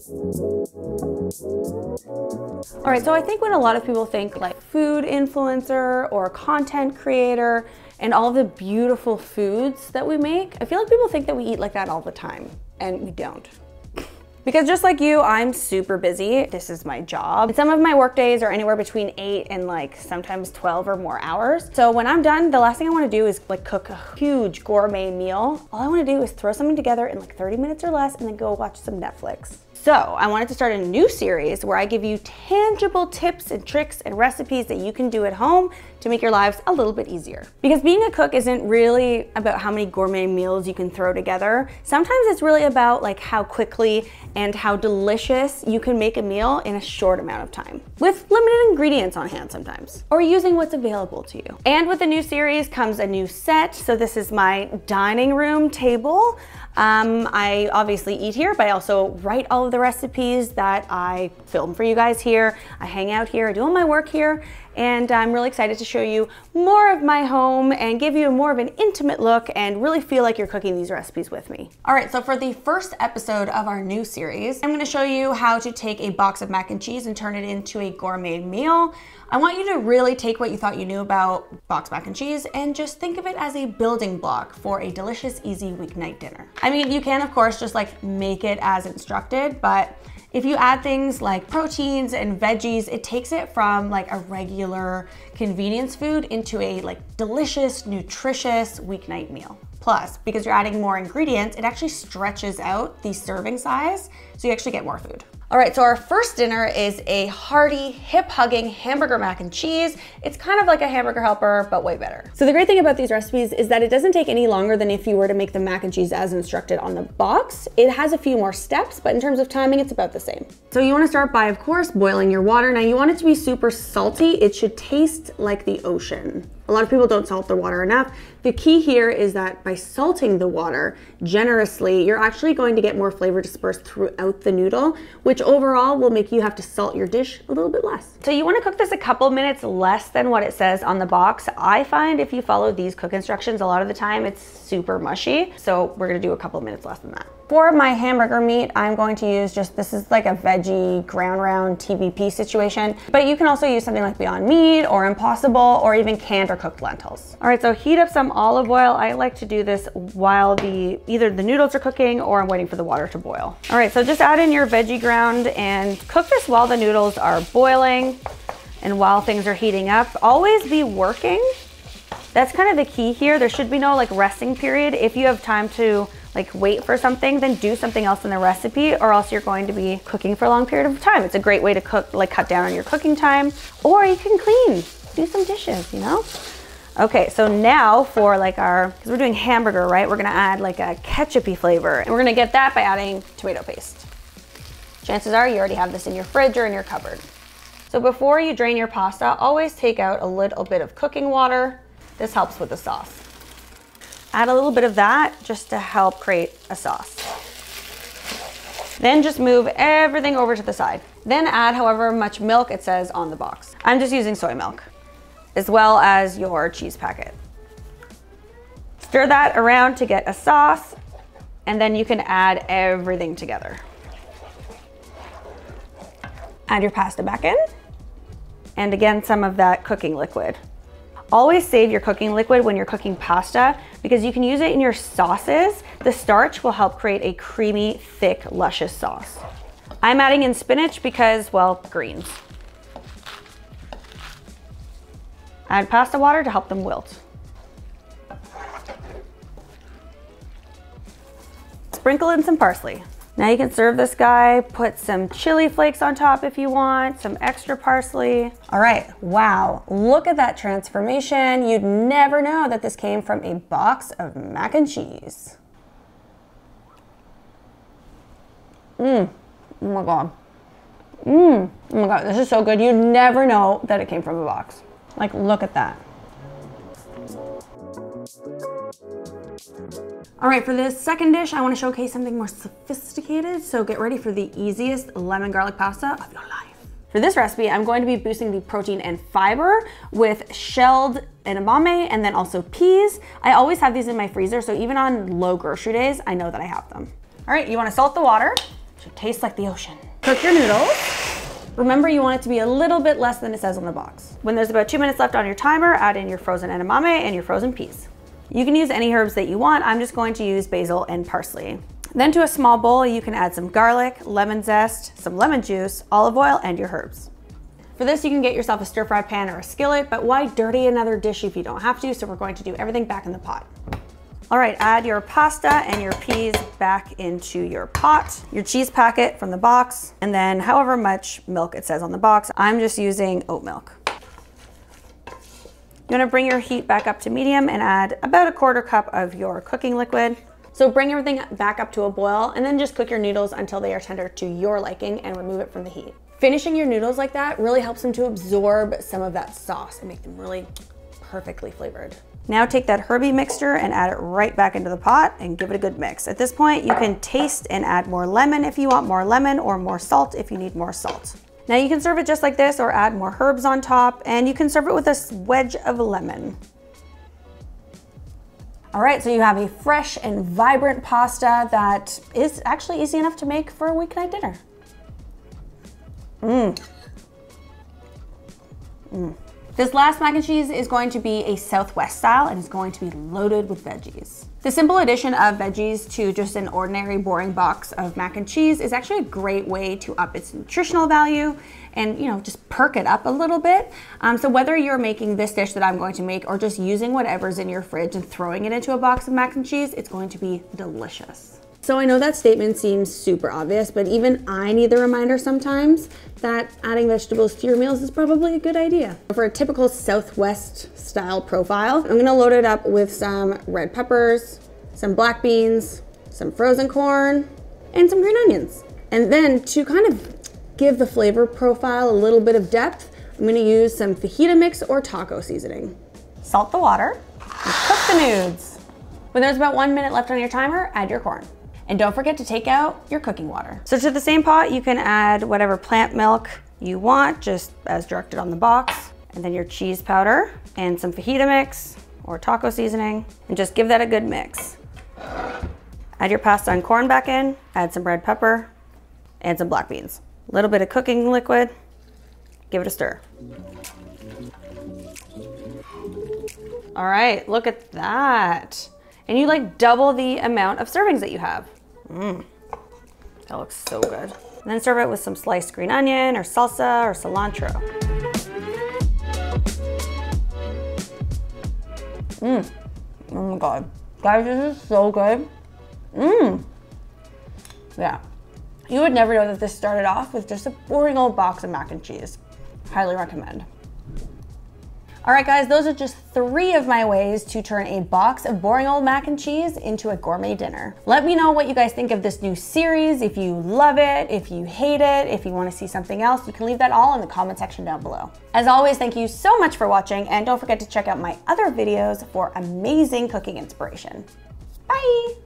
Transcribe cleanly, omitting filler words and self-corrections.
All right, so I think when a lot of people think like food influencer or content creator and all the beautiful foods that we make, I feel like people think that we eat like that all the time, and we don't. Because just like you, I'm super busy. This is my job. And some of my work days are anywhere between 8 and like sometimes 12 or more hours. So when I'm done, the last thing I wanna do is like cook a huge gourmet meal. All I wanna do is throw something together in like 30 minutes or less and then go watch some Netflix. So I wanted to start a new series where I give you tangible tips and tricks and recipes that you can do at home to make your lives a little bit easier. Because being a cook isn't really about how many gourmet meals you can throw together. Sometimes it's really about like how quickly and how delicious you can make a meal in a short amount of time with limited ingredients on hand sometimes, or using what's available to you. And with the new series comes a new set. So this is my dining room table. I obviously eat here, but I also write all of the recipes that I film for you guys here. I hang out here, I do all my work here, and I'm really excited to show you more of my home and give you more of an intimate look and really feel like you're cooking these recipes with me. All right, so for the first episode of our new series, I'm gonna show you how to take a box of mac and cheese and turn it into a gourmet meal. I want you to really take what you thought you knew about boxed mac and cheese and just think of it as a building block for a delicious, easy weeknight dinner. I mean, you can of course just like make it as instructed, but if you add things like proteins and veggies, it takes it from like a regular convenience food into a like delicious, nutritious weeknight meal. Plus, because you're adding more ingredients, it actually stretches out the serving size, so you actually get more food. All right, so our first dinner is a hearty, hip-hugging hamburger mac and cheese. It's kind of like a hamburger helper, but way better. So the great thing about these recipes is that it doesn't take any longer than if you were to make the mac and cheese as instructed on the box. It has a few more steps, but in terms of timing, it's about the same. So you wanna start by, of course, boiling your water. Now you want it to be super salty. It should taste like the ocean. A lot of people don't salt their water enough. The key here is that by salting the water generously, you're actually going to get more flavor dispersed throughout the noodle, which overall will make you have to salt your dish a little bit less. So you wanna cook this a couple minutes less than what it says on the box. I find if you follow these cook instructions, a lot of the time it's super mushy. So we're gonna do a couple minutes less than that. For my hamburger meat, I'm going to use this is like a veggie ground round TVP situation, but you can also use something like Beyond Meat or Impossible or even canned or cooked lentils. All right, so heat up some olive oil. I like to do this while either the noodles are cooking or I'm waiting for the water to boil. All right, so just add in your veggie ground and cook this while the noodles are boiling and while things are heating up. Always be working. That's kind of the key here. There should be no like resting period. If you have time to like wait for something, then do something else in the recipe, or else you're going to be cooking for a long period of time. It's a great way to cook, like cut down on your cooking time, or you can clean, do some dishes, you know? Okay, so now for like because we're doing hamburger, right? We're gonna add like a ketchup-y flavor, and we're gonna get that by adding tomato paste. Chances are you already have this in your fridge or in your cupboard. So before you drain your pasta, always take out a little bit of cooking water. This helps with the sauce. Add a little bit of that just to help create a sauce. Then just move everything over to the side. Then add however much milk it says on the box. I'm just using soy milk, as well as your cheese packet. Stir that around to get a sauce, and then you can add everything together. Add your pasta back in, and again, some of that cooking liquid. Always save your cooking liquid when you're cooking pasta because you can use it in your sauces. The starch will help create a creamy, thick, luscious sauce. I'm adding in spinach because, well, greens. Add pasta water to help them wilt. Sprinkle in some parsley. Now you can serve this guy, put some chili flakes on top if you want, some extra parsley. All right, wow, look at that transformation. You'd never know that this came from a box of mac and cheese. Oh my God. Oh my God, this is so good. You'd never know that it came from a box. Like, look at that. All right, for this second dish, I want to showcase something more sophisticated. So get ready for the easiest lemon garlic pasta of your life. For this recipe, I'm going to be boosting the protein and fiber with shelled edamame and then also peas. I always have these in my freezer, so even on low grocery days, I know that I have them. All right, you want to salt the water Should taste like the ocean. Cook your noodles. Remember, you want it to be a little bit less than it says on the box. When there's about 2 minutes left on your timer, add in your frozen edamame and your frozen peas. You can use any herbs that you want. I'm just going to use basil and parsley. Then to a small bowl, you can add some garlic, lemon zest, some lemon juice, olive oil, and your herbs. For this, you can get yourself a stir-fry pan or a skillet, but why dirty another dish if you don't have to? So we're going to do everything back in the pot. All right, add your pasta and your peas back into your pot, your cheese packet from the box, and then however much milk it says on the box. I'm just using oat milk. You wanna bring your heat back up to medium and add about 1/4 cup of your cooking liquid. So bring everything back up to a boil and then just cook your noodles until they are tender to your liking and remove it from the heat. Finishing your noodles like that really helps them to absorb some of that sauce and make them really perfectly flavored. Now take that herby mixture and add it right back into the pot and give it a good mix. At this point, you can taste and add more lemon if you want more lemon, or more salt if you need more salt. Now you can serve it just like this or add more herbs on top, and you can serve it with a wedge of lemon. All right, so you have a fresh and vibrant pasta that is actually easy enough to make for a weeknight dinner. This last mac and cheese is going to be a Southwest style and is going to be loaded with veggies. The simple addition of veggies to just an ordinary boring box of mac and cheese is actually a great way to up its nutritional value and, you know, just perk it up a little bit. So whether you're making this dish that I'm going to make or just using whatever's in your fridge and throwing it into a box of mac and cheese, it's going to be delicious. So I know that statement seems super obvious, but even I need the reminder sometimes that adding vegetables to your meals is probably a good idea. For a typical Southwest style profile, I'm gonna load it up with some red peppers, some black beans, some frozen corn, and some green onions. And then to kind of give the flavor profile a little bit of depth, I'm gonna use some fajita mix or taco seasoning. Salt the water and cook the nudes. When there's about 1 minute left on your timer, add your corn. And don't forget to take out your cooking water. So to the same pot, you can add whatever plant milk you want, just as directed on the box. And then your cheese powder and some fajita mix or taco seasoning, and just give that a good mix. Add your pasta and corn back in, add some red pepper and some black beans. A little bit of cooking liquid, give it a stir. All right, look at that. And you like double the amount of servings that you have. That looks so good. And then serve it with some sliced green onion or salsa or cilantro. Oh my God. Guys, this is so good. Yeah. You would never know that this started off with just a boring old box of mac and cheese. Highly recommend. All right, guys, those are just 3 of my ways to turn a box of boring old mac and cheese into a gourmet dinner. Let me know what you guys think of this new series. If you love it, if you hate it, if you want to see something else, you can leave that all in the comment section down below. As always, thank you so much for watching, and don't forget to check out my other videos for amazing cooking inspiration. Bye.